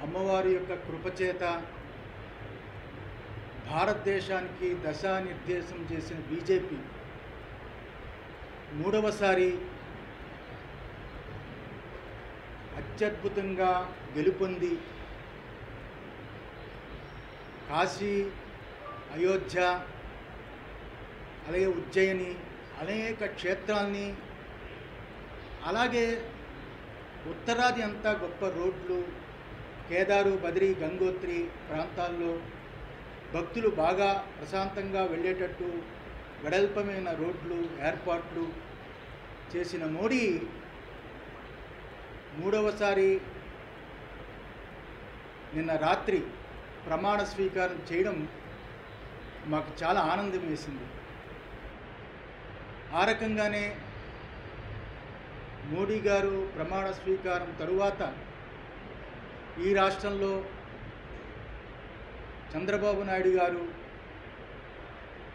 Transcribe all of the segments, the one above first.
అమ్మవారి యొక్క కృపచేత భారతదేశానికి దశానిర్దేశం చేసిన బీజేపీ మూడవసారి అత్యద్భుతంగా గెలుపొంది కాశీ, అయోధ్య, అలాగే ఉజ్జయిని అనేక క్షేత్రాల్ని, అలాగే ఉత్తరాది అంతా గొప్ప రోడ్లు, కేదారు, బద్రీ, గంగోత్రి ప్రాంతాల్లో భక్తులు బాగా ప్రశాంతంగా వెళ్ళేటట్టు వెడల్పమైన రోడ్లు ఏర్పాట్లు చేసిన మోడీ మూడవసారి నిన్న రాత్రి ప్రమాణ స్వీకారం చేయడం మాకు చాలా ఆనందం వేసింది. ఆ రకంగానే మోడీ గారు ప్రమాణ స్వీకారం తరువాత ఈ రాష్ట్రంలో చంద్రబాబు నాయుడు గారు,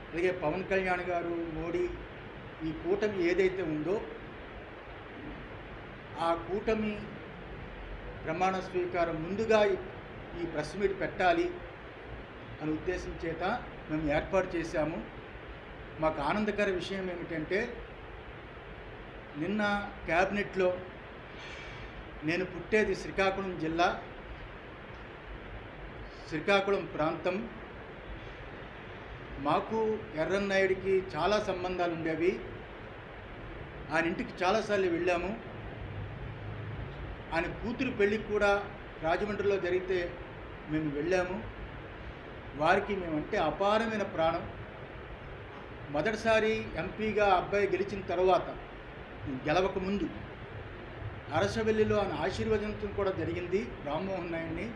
అలాగే పవన్ కళ్యాణ్ గారు, మోడీ ఈ కూటమి ఏదైతే ఉందో ఆ కూటమి ప్రమాణ స్వీకారం ముందుగా ఈ ప్రెస్ మీట్ పెట్టాలి అనే ఉద్దేశం చేత మేము ఏర్పాటు చేశాము. మాకు ఆనందకర విషయం ఏమిటంటే నిన్న క్యాబినెట్లో నేను పుట్టేది శ్రీకాకుళం జిల్లా, శ్రీకాకుళం ప్రాంతం. మాకు ఎర్రన్నాయుడికి చాలా సంబంధాలు ఉండేవి. ఆయన ఇంటికి చాలాసార్లు వెళ్ళాము. ఆయన కూతురు పెళ్ళికి కూడా రాజమండ్రిలో జరిగితే మేము వెళ్ళాము. వారికి మేమంటే అపారమైన ప్రాణం. మొదటిసారి ఎంపీగా అబ్బాయి గెలిచిన తర్వాత, గెలవక ముందు అరసవెల్లిలో ఆయన ఆశీర్వదించడం కూడా జరిగింది రామ్మోహన్ నాయుడిని.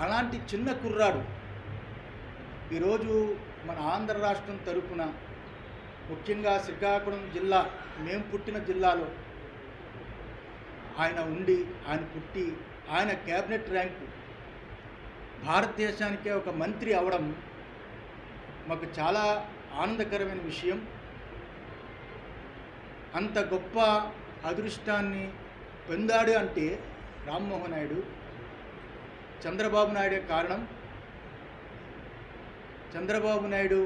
అలాంటి చిన్న కుర్రాడు ఈరోజు మన ఆంధ్ర రాష్ట్రం తరపున, ముఖ్యంగా శ్రీకాకుళం జిల్లా, మేము పుట్టిన జిల్లాలో ఆయన ఉండి, ఆయన పుట్టి, ఆయన క్యాబినెట్ ర్యాంకు భారతదేశానికే ఒక మంత్రి అవడం మాకు చాలా ఆనందకరమైన విషయం. అంత గొప్ప అదృష్టాన్ని పొందాడు అంటే రామ్మోహన్ నాయుడు, చంద్రబాబు నాయుడే కారణం. చంద్రబాబు నాయుడు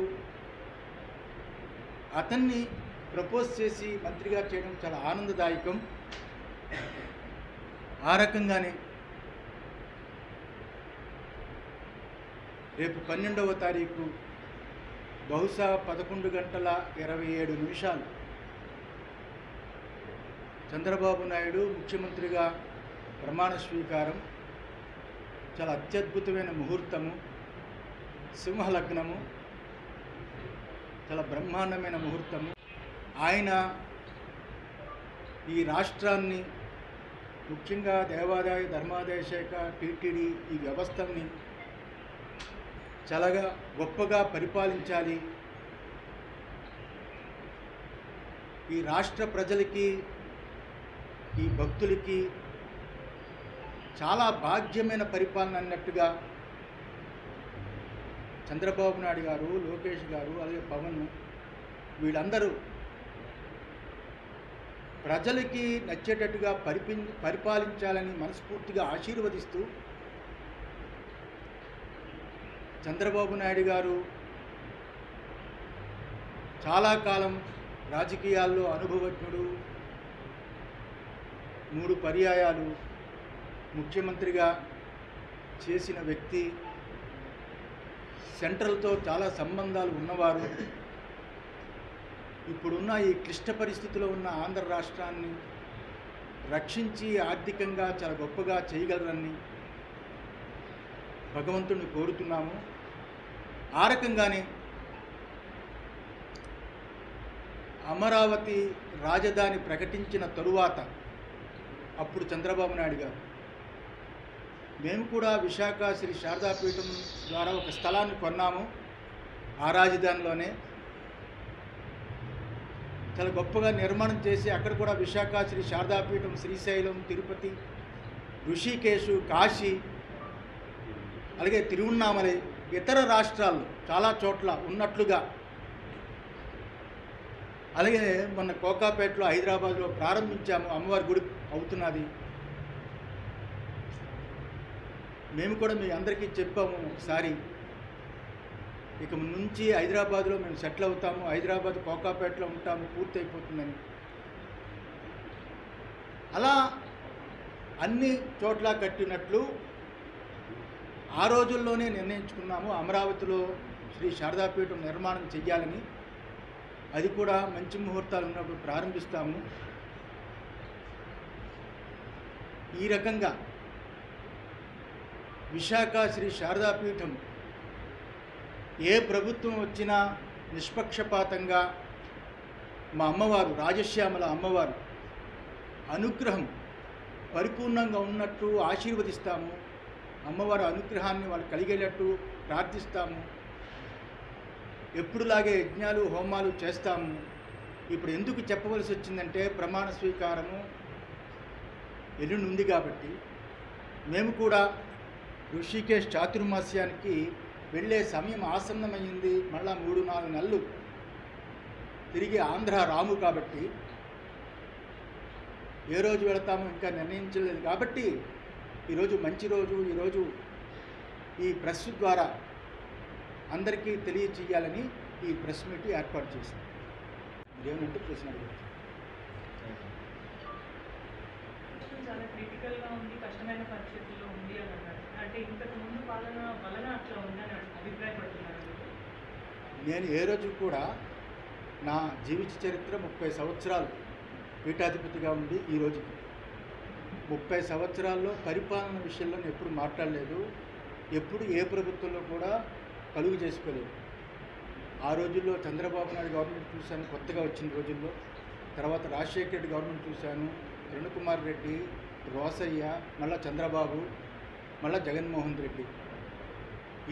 అతన్ని ప్రపోజ్ చేసి మంత్రిగా చేయడం చాలా ఆనందదాయకం. ఆ రకంగానే రేపు 12వ తారీఖు బహుశా 11:27 చంద్రబాబు నాయుడు ముఖ్యమంత్రిగా ప్రమాణ స్వీకారం. చాలా అత్యద్భుతమైన ముహూర్తము, సింహలగ్నము, చాలా బ్రహ్మాండమైన ముహూర్తము. ఆయన ఈ రాష్ట్రాన్ని, ముఖ్యంగా దేవాదాయ ధర్మాదాయ శాఖ, టీటీడీ ఈ వ్యవస్థల్ని చాలా గొప్పగా పరిపాలించాలి. ఈ రాష్ట్ర ప్రజలకి, ఈ భక్తులకి చాలా భాగ్యమైన పరిపాలన అన్నట్టుగా చంద్రబాబు నాయుడు గారు, లోకేష్ గారు, అలాగే పవన్, వీళ్ళందరూ ప్రజలకి నచ్చేటట్టుగా పరిపాలించాలని మనస్ఫూర్తిగా ఆశీర్వదిస్తూ, చంద్రబాబు నాయుడు గారు చాలా కాలం రాజకీయాల్లో అనుభవజ్ఞుడు, 3 పర్యాయాలు ముఖ్యమంత్రిగా చేసిన వ్యక్తి, సెంట్రల్తో చాలా సంబంధాలు ఉన్నవారు. ఇప్పుడున్న ఈ క్లిష్ట పరిస్థితిలో ఉన్న ఆంధ్ర రాష్ట్రాన్ని రక్షించి ఆర్థికంగా చాలా గొప్పగా చేయగలరని భగవంతుడిని కోరుతున్నాము. ఆ రకంగానే అమరావతి రాజధాని ప్రకటించిన తరువాత అప్పుడు చంద్రబాబు నాయుడు గారు, మేము కూడా విశాఖ శ్రీ శారదాపీఠం ద్వారా ఒక స్థలాన్ని కొన్నాము. ఆ రాజధానిలోనే చాలా గొప్పగా నిర్మాణం చేసి అక్కడ కూడా విశాఖ శ్రీ శారదాపీఠం, శ్రీశైలం, తిరుపతి, ఋషికేశు, కాశీ, అలాగే తిరువన్నామలై, ఇతర రాష్ట్రాల్లో చాలా చోట్ల ఉన్నట్లుగా, అలాగే మొన్న కోకాపేటలో, హైదరాబాద్లో ప్రారంభించాము. అమ్మవారి గుడి అవుతున్నది. మేము కూడా మీ అందరికీ చెప్పాము ఒకసారి, ఇక నుంచి హైదరాబాద్లో మేము సెటిల్ అవుతాము, హైదరాబాద్ కోకాపేటలో ఉంటాము, పూర్తయిపోతుందని. అలా అన్ని చోట్ల కట్టినట్లు ఆ రోజుల్లోనే నిర్ణయించుకున్నాము అమరావతిలో శ్రీ శారదాపీఠం నిర్మాణం చెయ్యాలని. అది కూడా మంచి ముహూర్తాలు ఉన్నప్పుడు ప్రారంభిస్తాము. ఈ రకంగా విశాఖ శ్రీ శారదాపీఠం ఏ ప్రభుత్వం వచ్చినా నిష్పక్షపాతంగా మా అమ్మవారు రాజశ్యామల అమ్మవారు అనుగ్రహం పరిపూర్ణంగా ఉన్నట్టు ఆశీర్వదిస్తాము. అమ్మవారి అనుగ్రహాన్ని వాళ్ళు కలిగేటట్టు ప్రార్థిస్తాము. ఎప్పుడులాగే యజ్ఞాలు హోమాలు చేస్తాము. ఇప్పుడు ఎందుకు చెప్పవలసి వచ్చిందంటే ప్రమాణ స్వీకారము ఎల్లుండి ఉంది కాబట్టి మేము కూడా ఋషికేశ్ చాతుర్మాస్యానికి వెళ్ళే సమయం ఆసన్నమైంది. మళ్ళా 3-4 నెలలు తిరిగి ఆంధ్ర రాము కాబట్టి ఏ రోజు వెళతామో ఇంకా నిర్ణయించలేదు. కాబట్టి ఈరోజు మంచి రోజు, ఈరోజు ఈ ప్రెస్ ద్వారా అందరికీ తెలియచేయాలని ఈ ప్రెస్ మీట్ ఏర్పాటు చేశాం. ఏమంటే ప్రశ్న అడగచ్చు. చాలా క్రిటికల్గా ఉంది, కష్టమైన పరిస్థితుల్లో ఉంది అని అన్నారు. అంటే ఇంతకు ముందు పాలన వలన అట్లా ఉందని అభిప్రాయపడుతున్నారు. నేను ఏ రోజు కూడా నా జీవిత చరిత్ర 30 సంవత్సరాలు పీఠాధిపతిగా ఉండి ఈ రోజుకి 30 సంవత్సరాల్లో పరిపాలన విషయంలో నేను ఎప్పుడు మాట్లాడలేదు. ఎప్పుడు ఏ ప్రభుత్వంలో కూడా కలుగు చేసుకోలేదు. ఆ రోజుల్లో చంద్రబాబు నాయుడు గవర్నమెంట్ చూశాను, కొత్తగా వచ్చిన రోజుల్లో. తర్వాత రాజశేఖర రెడ్డి గవర్నమెంట్ చూశాను, కిరణ్ కుమార్ రెడ్డి, రోసయ్య, మళ్ళా చంద్రబాబు, మళ్ళా జగన్మోహన్ రెడ్డి.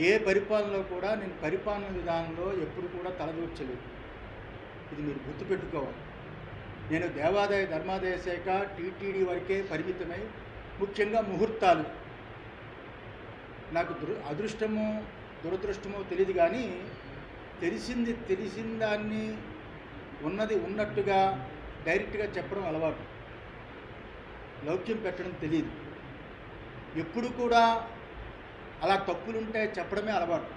ఏ పరిపాలనలో కూడా నేను పరిపాలన విధానంలో ఎప్పుడు కూడా తలదూర్చలేదు. ఇది మీరు గుర్తుపెట్టుకోవాలి. నేను దేవాదాయ ధర్మాదాయ శాఖ టీటీడీ వరకే పరిమితమై, ముఖ్యంగా ముహూర్తాలు నాకు అదృష్టమో దురదృష్టమో తెలియదు, కానీ తెలిసిన దాన్ని ఉన్నది ఉన్నట్టుగా డైరెక్ట్గా చెప్పడం అలవాటు, లౌక్యం పెట్టడం తెలియదు. ఎప్పుడు కూడా అలా తప్పులుంటే చెప్పడమే అలవాటు.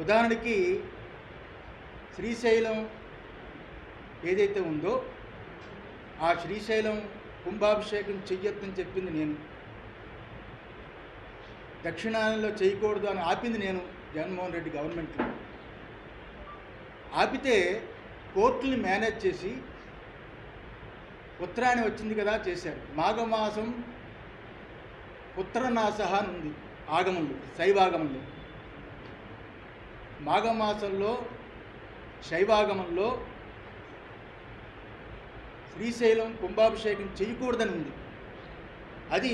ఉదాహరణకి శ్రీశైలం ఏదైతే ఉందో ఆ శ్రీశైలం కుంభాభిషేకం చెయ్యొద్దని చెప్పింది నేను, దక్షిణాయనంలో చేయకూడదు అని ఆపింది నేను జగన్మోహన్ రెడ్డి గవర్నమెంట్లో. ఆపితే కోర్టుని మేనేజ్ చేసి ఉత్తరాయణం వచ్చింది కదా చేశారు. మాఘమాసం ఉత్తరనాసహ అని ఉంది ఆగమంలో, శైవాగమంలో. మాఘమాసంలో శైవాగమంలో శ్రీశైలం కుంభాభిషేకం చేయకూడదని ఉంది. అది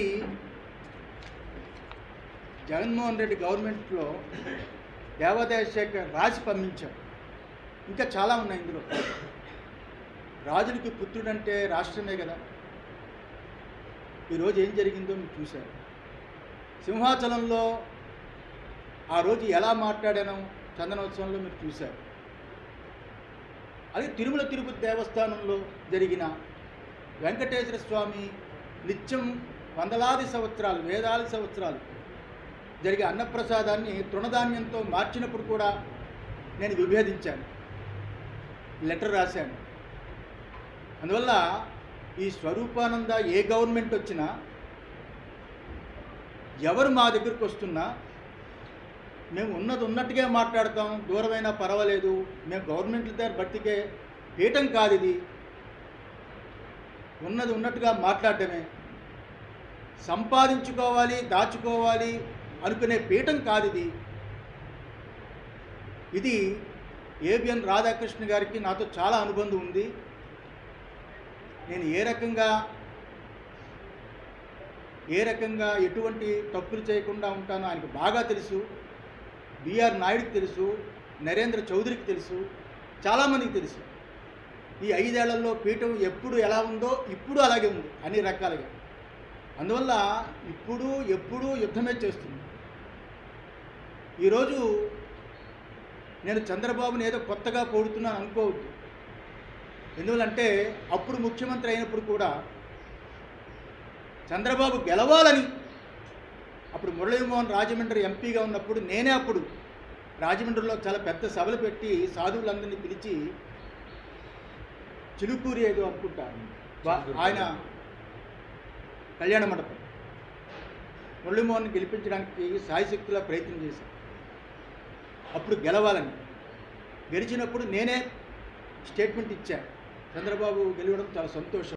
జగన్మోహన్ రెడ్డి గవర్నమెంట్లో దేవాదాయ శాఖ రాసి పంపించాం. ఇంకా చాలా ఉన్నాయి ఇందులో. రాజులకి పుత్రుడంటే రాష్ట్రమే కదా. ఈరోజు ఏం జరిగిందో మీరు చూశారు. సింహాచలంలో ఆ రోజు ఎలా మాట్లాడానో చందనోత్సవంలో మీరు చూశారు. అది తిరుమల తిరుపతి దేవస్థానంలో జరిగిన వెంకటేశ్వర స్వామి నిత్యం వందలాది సంవత్సరాలు, వేలాది సంవత్సరాలు జరిగే అన్నప్రసాదాన్ని తృణధాన్యంతో మార్చినప్పుడు కూడా నేను విభేదించాను, లెటర్ రాశాను. అందువల్ల ఈ స్వరూపానంద ఏ గవర్నమెంట్ వచ్చినా, ఎవరు మా దగ్గరికి వస్తున్నా మేము ఉన్నది ఉన్నట్టుగా మాట్లాడతాం. దూరమైనా పర్వాలేదు, మేము గవర్నమెంట్ల దగ్గర బట్టికే పీఠం కాదు ఇది. ఉన్నది ఉన్నట్టుగా మాట్లాడటమే. సంపాదించుకోవాలి, దాచుకోవాలి అనుకునే పీఠం కాదు ఇది. ఇది ఏబిఎన్ రాధాకృష్ణ గారికి నాతో చాలా అనుబంధం ఉంది. నేను ఏ రకంగా ఎటువంటి తప్పులు చేయకుండా ఉంటానో ఆయనకు బాగా తెలుసు. బిఆర్ నాయుడికి తెలుసు, నరేంద్ర చౌదరికి తెలుసు, చాలామందికి తెలుసు. ఈ 5 ఏళ్లలో పీఠం ఎప్పుడు ఎలా ఉందో ఇప్పుడు అలాగే ఉంది అన్ని రకాలుగా. అందువల్ల ఎప్పుడూ యుద్ధమే చేస్తుంది. ఈరోజు నేను చంద్రబాబుని ఏదో కొత్తగా పొగుడుతున్నాను అనుకోవద్దు. ఎందువల్లంటే అప్పుడు ముఖ్యమంత్రి అయినప్పుడు కూడా చంద్రబాబు గెలవాలని అప్పుడు మురళీమోహన్ రాజమండ్రి ఎంపీగా ఉన్నప్పుడు నేనే అప్పుడు రాజమండ్రిలో చాలా పెద్ద సభలు పెట్టి సాధువులందరినీ పిలిచి చిలుకూరి ఏదో అనుకుంటాను ఆయన కళ్యాణ మండపం మురళీమోహన్ గెలిపించడానికి సాయశక్తిలో ప్రయత్నం చేశాను. అప్పుడు గెలవాలని గెలిచినప్పుడు నేనే స్టేట్మెంట్ ఇచ్చాను, చంద్రబాబు గెలవడం చాలా సంతోషం.